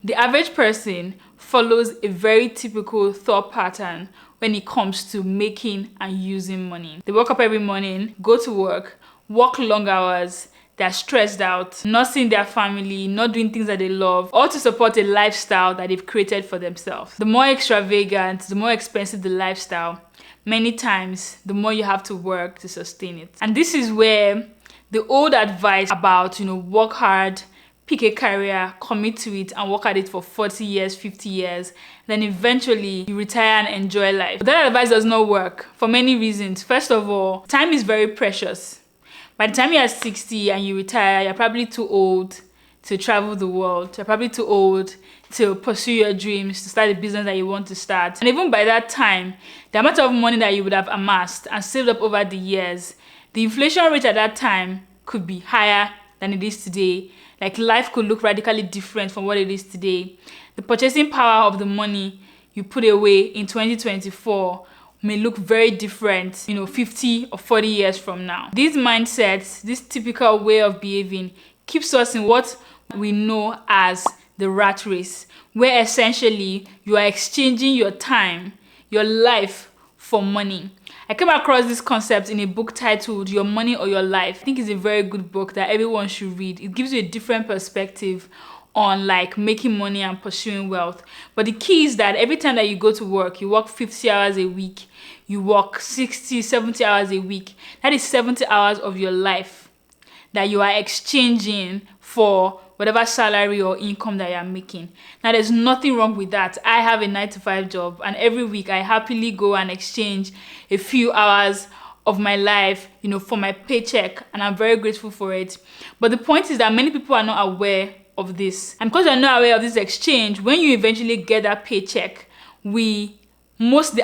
The average person follows a very typical thought pattern when it comes to making and using money. They wake up every morning, go to work long hours, they're stressed out, not seeing their family, not doing things that they love, all to support a lifestyle that they've created for themselves. The more extravagant, the more expensive the lifestyle, many times, the more you have to work to sustain it. And this is where the old advice about, work hard, pick a career, commit to it, and work at it for 40 years, 50 years, then eventually you retire and enjoy life. But that advice does not work for many reasons. First of all, time is very precious. By the time you're 60 and you retire, you're probably too old to travel the world. You're probably too old to pursue your dreams, to start a business that you want to start. And even by that time, the amount of money that you would have amassed and saved up over the years, the inflation rate at that time could be higher than it is today. Like, life could look radically different from what it is today. The purchasing power of the money you put away in 2024 may look very different, 50 or 40 years from now. These mindsets, this typical way of behaving, keeps us in what we know as the rat race, where essentially you are exchanging your time, your life, for money. I came across this concept in a book titled Your Money or Your Life. I think it's a very good book that everyone should read. It gives you a different perspective on making money and pursuing wealth. But the key is that every time that you go to work, you work 50 hours a week, you work 60, 70 hours a week. That is 70 hours of your life that you are exchanging for whatever salary or income that you are making. Now, there's nothing wrong with that. I have a 9-to-5 job, and every week I happily go and exchange a few hours of my life, for my paycheck, and I'm very grateful for it. But the point is that many people are not aware of this. And because you're not aware of this exchange, when you eventually get that paycheck, the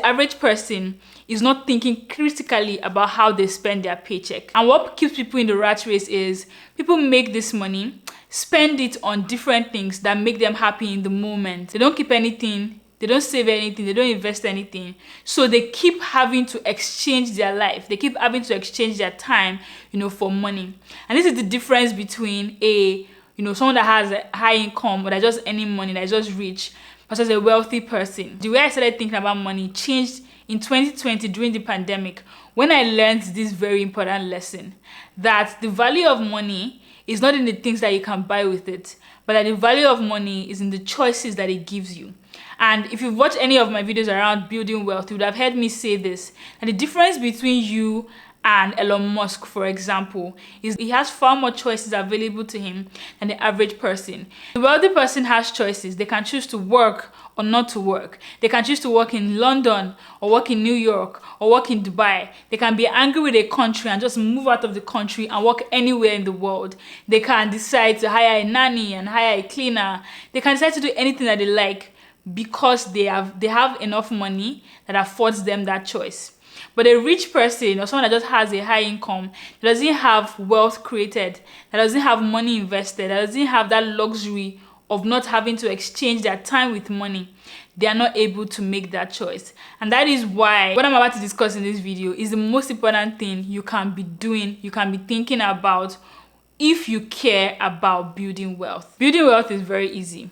average person is not thinking critically about how they spend their paycheck. And what keeps people in the rat race is people make this money, spend it on different things that make them happy in the moment. They don't keep anything, they don't save anything, they don't invest anything. So they keep having to exchange their life. They keep having to exchange their time, for money. And this is the difference between someone that has a high income or that just earning money, that's just rich, versus a wealthy person. The way I started thinking about money changed in 2020 during the pandemic, when I learned this very important lesson, that the value of money is not in the things that you can buy with it, but that the value of money is in the choices that it gives you. And if you've watched any of my videos around building wealth, you would have heard me say this, and the difference between you and Elon Musk, for example, is he has far more choices available to him than the average person. The wealthy person has choices. They can choose to work or not to work. They can choose to work in London or work in New York or work in Dubai. They can be angry with a country and just move out of the country and work anywhere in the world. They can decide to hire a nanny and hire a cleaner. They can decide to do anything that they like because they have enough money that affords them that choice. But a rich person or someone that just has a high income, that doesn't have wealth created, that doesn't have money invested, that doesn't have that luxury of not having to exchange their time with money, they are not able to make that choice. And that is why what I'm about to discuss in this video is the most important thing you can be doing, you can be thinking about if you care about building wealth. Building wealth is very easy.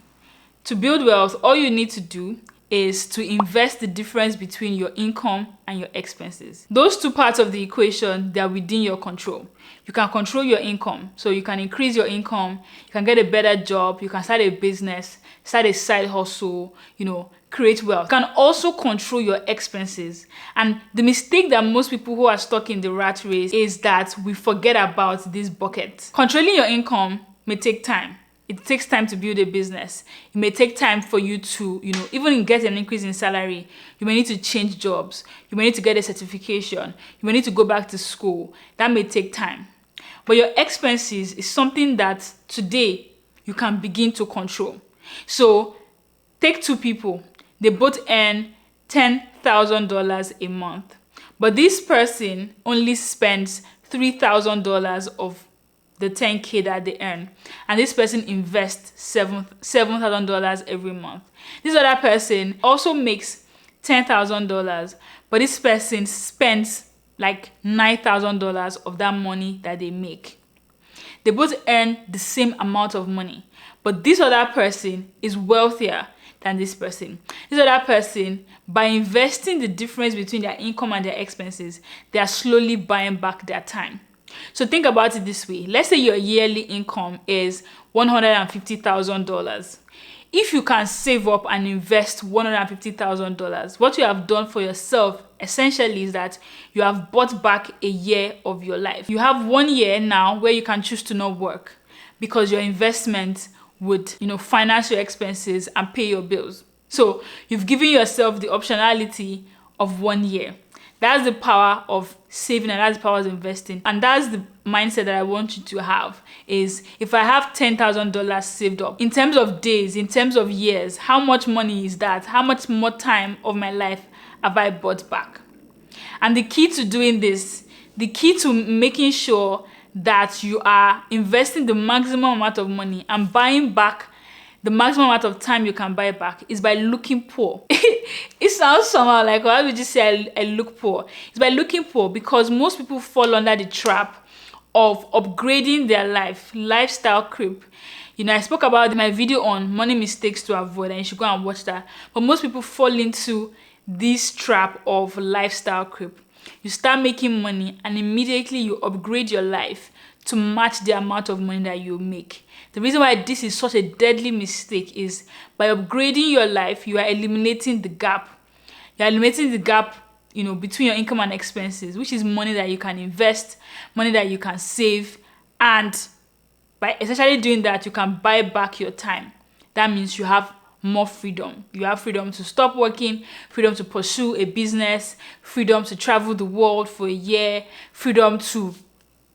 To build wealth, all you need to do is to invest the difference between your income and your expenses. Those two parts of the equation, they are within your control. You can control your income, so you can increase your income, you can get a better job, you can start a business, start a side hustle, create wealth. You can also control your expenses. And the mistake that most people who are stuck in the rat race is that we forget about this bucket. Controlling your income may take time. It takes time to build a business. It may take time for you to, even get an increase in salary. You may need to change jobs. You may need to get a certification. You may need to go back to school. That may take time. But your expenses is something that today you can begin to control. So take two people. They both earn $10,000 a month. But this person only spends $3,000 of the $10K that they earn, and this person invests $7,000 every month. This other person also makes $10,000, but this person spends like $9,000 of that money that they make. They both earn the same amount of money, But this other person is wealthier than this person. This other person, by investing the difference between their income and their expenses, they are slowly buying back their time. So think about it this way. Let's say your yearly income is $150,000. If you can save up and invest $150,000, what you have done for yourself essentially is that you have bought back a year of your life. You have 1 year now where you can choose to not work because your investment would, finance your expenses and pay your bills. So you've given yourself the optionality of 1 year. That's the power of saving, and that's the power of investing. And that's the mindset that I want you to have, is if I have $10,000 saved up, in terms of days, in terms of years, how much money is that? How much more time of my life have I bought back? And the key to doing this, the key to making sure that you are investing the maximum amount of money and buying back the maximum amount of time you can buy back, is by looking poor. It sounds somehow like, why would you say I look poor? It's by looking poor, because most people fall under the trap of upgrading their lifestyle creep. I spoke about my video on money mistakes to avoid, and you should go and watch that. But most people fall into this trap of lifestyle creep. You start making money and immediately you upgrade your life to match the amount of money that you make. The reason why this is such a deadly mistake is by upgrading your life, you are eliminating the gap. You are eliminating the gap, between your income and expenses, which is money that you can invest, money that you can save, and by essentially doing that, you can buy back your time. That means you have more freedom. You have freedom to stop working, freedom to pursue a business, freedom to travel the world for a year, freedom to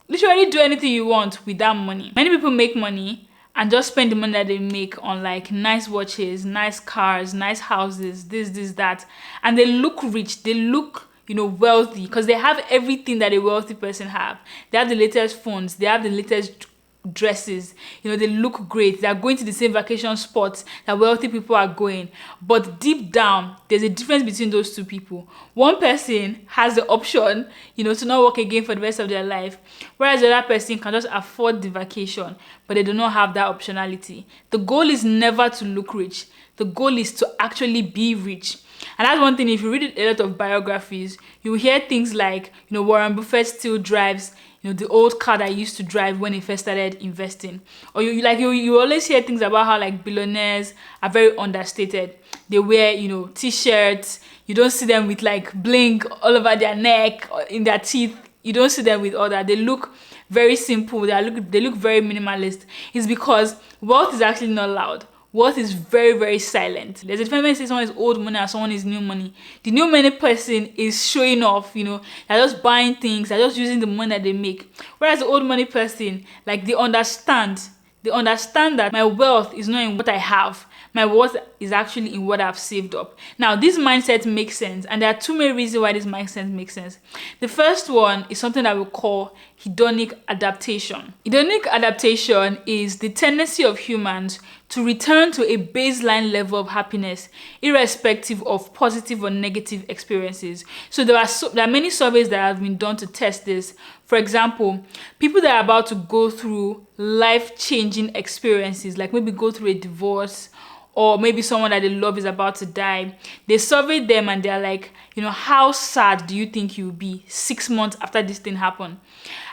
literally do anything you want with that money. Many people make money and just spend the money that they make on like nice watches, nice cars, nice houses, this, that. And they look rich, they look, wealthy, because they have everything that a wealthy person have. They have the latest phones, they have the latest dresses, they look great, they're going to the same vacation spots that wealthy people are going. But deep down, there's a difference between those two people. One person has the option, to not work again for the rest of their life, whereas the other person can just afford the vacation, but they do not have that optionality. The goal is never to look rich. The goal is to actually be rich. And that's one thing. If you read a lot of biographies, you will hear things like, Warren Buffett still drives the old car that he used to drive when he first started investing. Or you always hear things about how like billionaires are very understated. They wear, t-shirts. You don't see them with like bling all over their neck or in their teeth. You don't see them with all that. They look very simple. They look very minimalist. It's because wealth is actually not loud. Wealth is very, very silent. There's a difference when you say someone is old money and someone is new money. The new money person is showing off, they're just buying things, they're just using the money that they make. Whereas the old money person, like they understand that my wealth is not in what I have. My wealth is actually in what I've saved up. Now, this mindset makes sense, and there are two main reasons why this mindset makes sense. The first one is something that we call hedonic adaptation. Hedonic adaptation is the tendency of humans to return to a baseline level of happiness, irrespective of positive or negative experiences. So there are many surveys that have been done to test this. For example, people that are about to go through life-changing experiences, like maybe go through a divorce, or maybe someone that they love is about to die, they surveyed them and they're like, how sad do you think you'll be 6 months after this thing happened?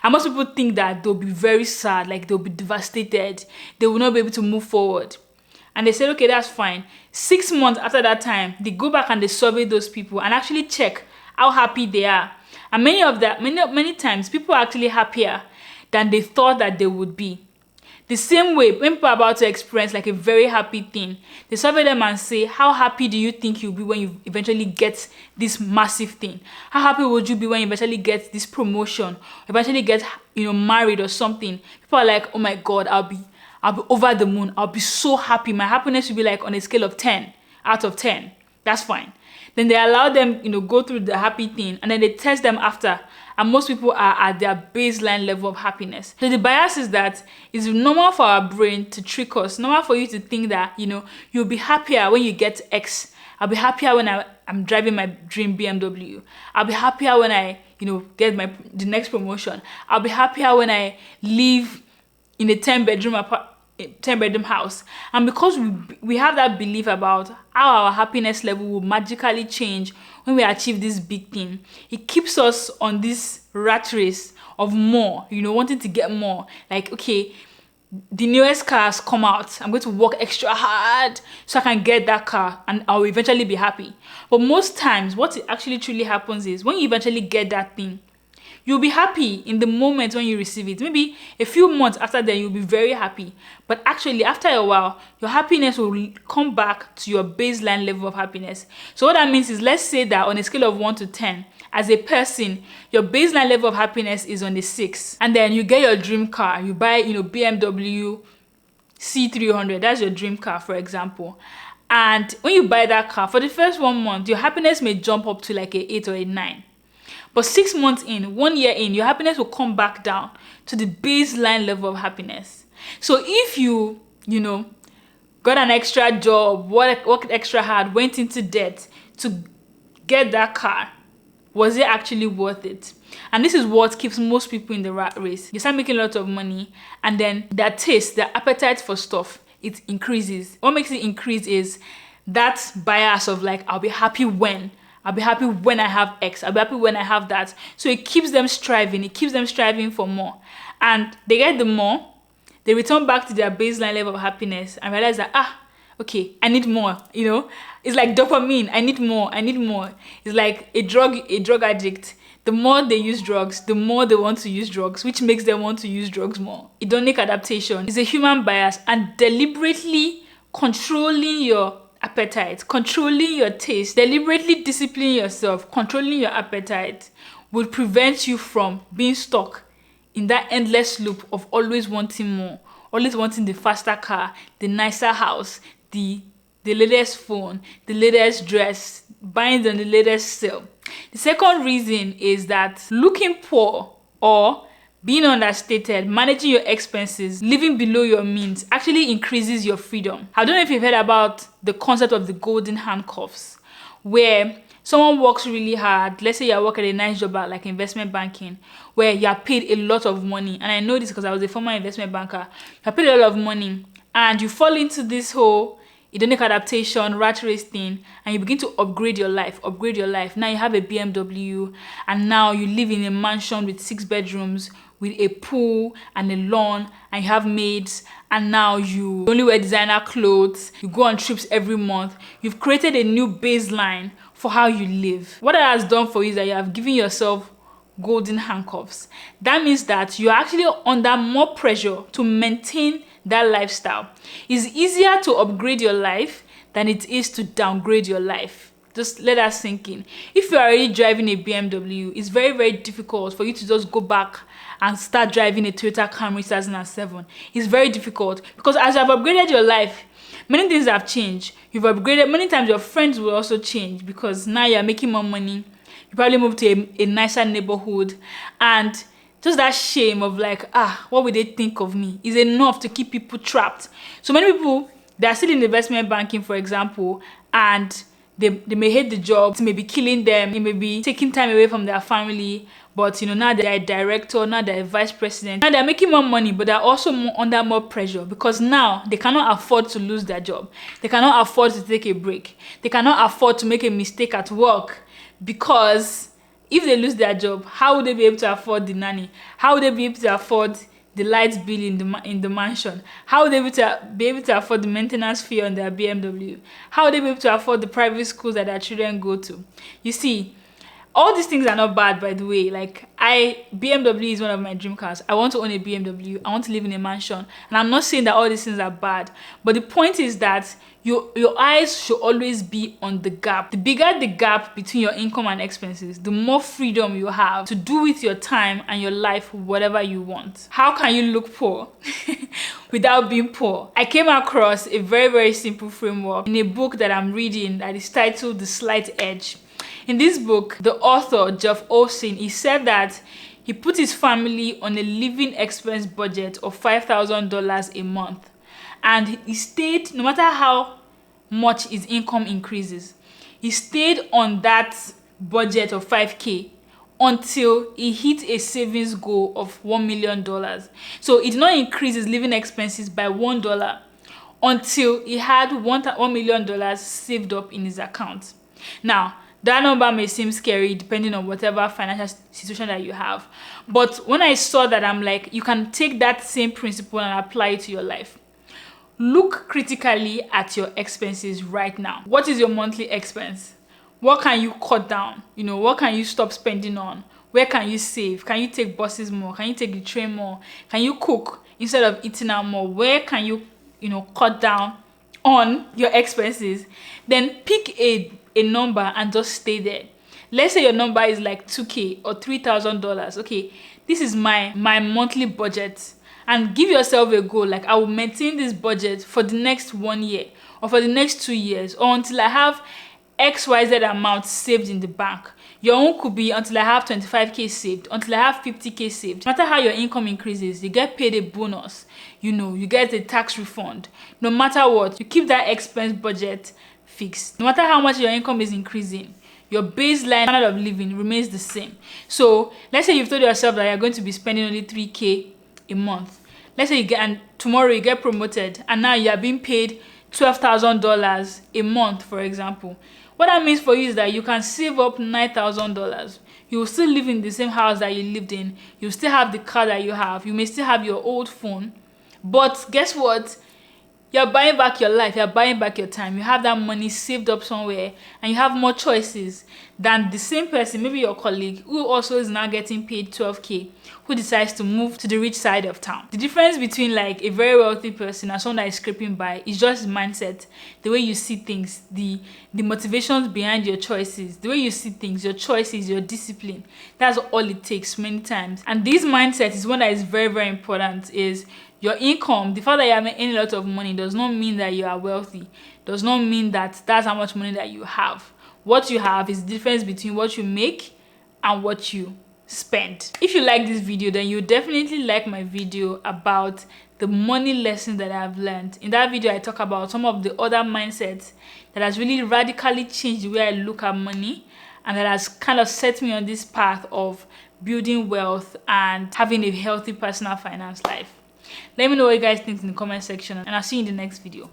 And most people think that they'll be very sad, like they'll be devastated, they will not be able to move forward. And they said, okay, that's fine. 6 months after that time, they go back and they survey those people and actually check how happy they are. And many times, people are actually happier than they thought that they would be. The same way, when people are about to experience like a very happy thing, they survey them and say, how happy do you think you'll be when you eventually get this massive thing? How happy would you be when you eventually get this promotion, eventually get married or something? People are like, oh my God, I'll be over the moon. I'll be so happy. My happiness will be like on a scale of 10 out of 10. That's fine. Then they allow them, go through the happy thing, and then they test them after. And most people are at their baseline level of happiness. So the bias is that it's normal for our brain to trick us. Normal for you to think that, you'll be happier when you get X. I'll be happier when I'm driving my dream BMW. I'll be happier when I, get the next promotion. I'll be happier when I live in a 10-bedroom a 10-bedroom house. And because we have that belief about how our happiness level will magically change when we achieve this big thing, it keeps us on this rat race of more, wanting to get more. Like, okay, the newest cars come out, I'm going to work extra hard so I can get that car and I'll eventually be happy. But most times what actually truly happens is when you eventually get that thing, you'll be happy in the moment when you receive it. Maybe a few months after then, you'll be very happy. But actually, after a while, your happiness will come back to your baseline level of happiness. So what that means is, let's say that on a scale of 1 to 10, as a person, your baseline level of happiness is on a 6. And then you get your dream car. You buy, BMW C300. That's your dream car, for example. And when you buy that car, for the first 1 month, your happiness may jump up to like a 8 or a 9. But 6 months in, 1 year in, your happiness will come back down to the baseline level of happiness. So if you, got an extra job, worked extra hard, went into debt to get that car, was it actually worth it? And this is what keeps most people in the rat race. You start making a lot of money, and then their taste, their appetite for stuff, it increases. What makes it increase is that bias of like, I'll be happy when I have X. I'll be happy when I have that. So it keeps them striving. It keeps them striving for more. And they get the more, they return back to their baseline level of happiness and realize that, okay, I need more. It's like dopamine. I need more. It's like a drug addict. The more they use drugs, the more they want to use drugs, which makes them want to use drugs more. Hedonic adaptation is a human bias, and deliberately controlling your appetite, controlling your taste, deliberately disciplining yourself, controlling your appetite will prevent you from being stuck in that endless loop of always wanting more, always wanting the faster car, the nicer house, the latest phone, the latest dress, buying on the latest sale. The second reason is that looking poor or being understated, managing your expenses, living below your means actually increases your freedom. I don't know if you've heard about the concept of the golden handcuffs, where someone works really hard. Let's say you work at a nice job at like investment banking, where you are paid a lot of money. And I know this because I was a former investment banker. You are paid a lot of money, and you fall into this whole hedonic adaptation, rat race thing, and you begin to upgrade your life. Now you have a BMW, and now you live in a mansion with 6 bedrooms, with a pool and a lawn, and you have maids, and now you only wear designer clothes, you go on trips every month. You've created a new baseline for how you live. What that has done for you is that you have given yourself golden handcuffs. That means that you're actually under more pressure to maintain that lifestyle. It's easier to upgrade your life than it is to downgrade your life. Just let that sink in. If you're already driving a BMW, it's very, very difficult for you to just go back and start driving a Toyota Camry 2007. It's very difficult because as you've upgraded your life, many things have changed. You've upgraded, many times your friends will also change because now you're making more money. You probably move to a nicer neighborhood, and just that shame of like, what would they think of me is enough to keep people trapped. So many people, they are still in investment banking, for example, and they may hate the job, it may be killing them, it may be taking time away from their family, but now they're a director, now they're a vice president, now they're making more money, but they're also under more pressure because now they cannot afford to lose their job. They cannot afford to take a break. They cannot afford to make a mistake at work, because if they lose their job, how would they be able to afford the nanny? How would they be able to afford the light bill in the mansion? How would they be able to afford the maintenance fee on their BMW? How would they be able to afford the private schools that their children go to? You see, all these things are not bad, by the way. Like, BMW is one of my dream cars. I want to own a BMW. I want to live in a mansion. And I'm not saying that all these things are bad. But the point is that your eyes should always be on the gap. The bigger the gap between your income and expenses, the more freedom you have to do with your time and your life whatever you want. How can you look poor without being poor? I came across a very, very simple framework in a book that I'm reading that is titled The Slight Edge. In this book, the author, Jeff Olson, he said that he put his family on a living expense budget of $5,000 a month. And he stayed, no matter how much his income increases, he stayed on that budget of $5K until he hit a savings goal of $1 million. So he did not increase his living expenses by $1 until he had $1 million saved up in his account. Now, that number may seem scary depending on whatever financial situation that you have. But when I saw that, I'm like, you can take that same principle and apply it to your life. Look critically at your expenses right now. What is your monthly expense? What can you cut down? What can you stop spending on? Where can you save? Can you take buses more? Can you take the train more? Can you cook instead of eating out more? Where can you, cut down on your expenses? Then pick a number and just stay there. Let's say your number is like $2,000 or $3,000. Okay, this is my monthly budget. And give yourself a goal, like I will maintain this budget for the next 1 year or for the next 2 years, or until I have XYZ amount saved in the bank. Your own could be until I have 25K saved, until I have 50K saved. No matter how your income increases, you get paid a bonus, you get a tax refund. No matter what, you keep that expense budget fixed. No matter how much your income is increasing, your baseline standard of living remains the same. So let's say you've told yourself that you're going to be spending only 3K a month. Let's say tomorrow you get promoted and now you are being paid $12,000 a month, for example. What that means for you is that you can save up $9,000. You will still live in the same house that you lived in. You still have the car that you have. You may still have your old phone. But guess what? You're buying back your life. You're buying back your time. You have that money saved up somewhere and you have more choices than the same person, maybe your colleague, who also is now getting paid 12K, who decides to move to the rich side of town. The difference between like a very wealthy person and someone that is scraping by is just mindset, the way you see things, the motivations behind your choices, the way you see things, your choices, your discipline. That's all it takes many times. And this mindset is one that is very, very important. Is your income, the fact that you are making a lot of money does not mean that you are wealthy. Does not mean that that's how much money that you have. What you have is the difference between what you make and what you spend. If you like this video, then you definitely like my video about the money lessons that I've learned. In that video, I talk about some of the other mindsets that has really radically changed the way I look at money, and that has kind of set me on this path of building wealth and having a healthy personal finance life. Let me know what you guys think in the comment section, and I'll see you in the next video.